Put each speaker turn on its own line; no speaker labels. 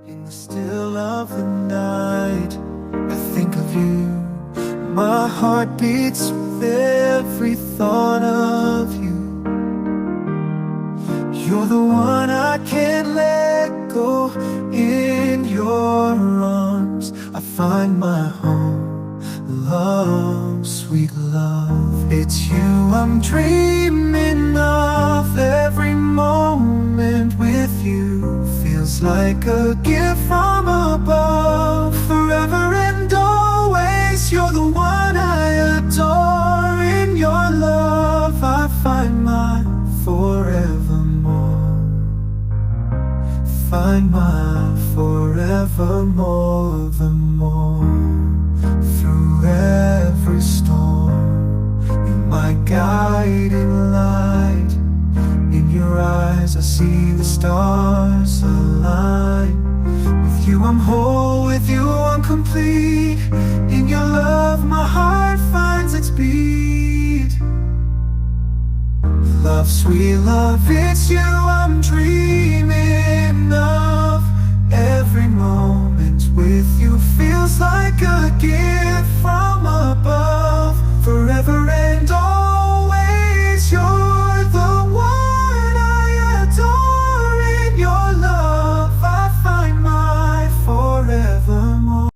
In the still of the night, I think of you. My heart beats with every thought of you. You're the one I can't let go. In your arms I find my home. Love, sweet love, it's you I'm dreaming of. Every moment with you feels like a gift from above. Forever and always, you're the one I adore. In your love I find my forevermore. Find my forevermore, the more. Through every storm, you're my guiding light. In your eyes I see the stars align. With you I'm whole, with you I'm complete. In your love my heart finds its beat. Love, sweet love, it's you I'm dreaming.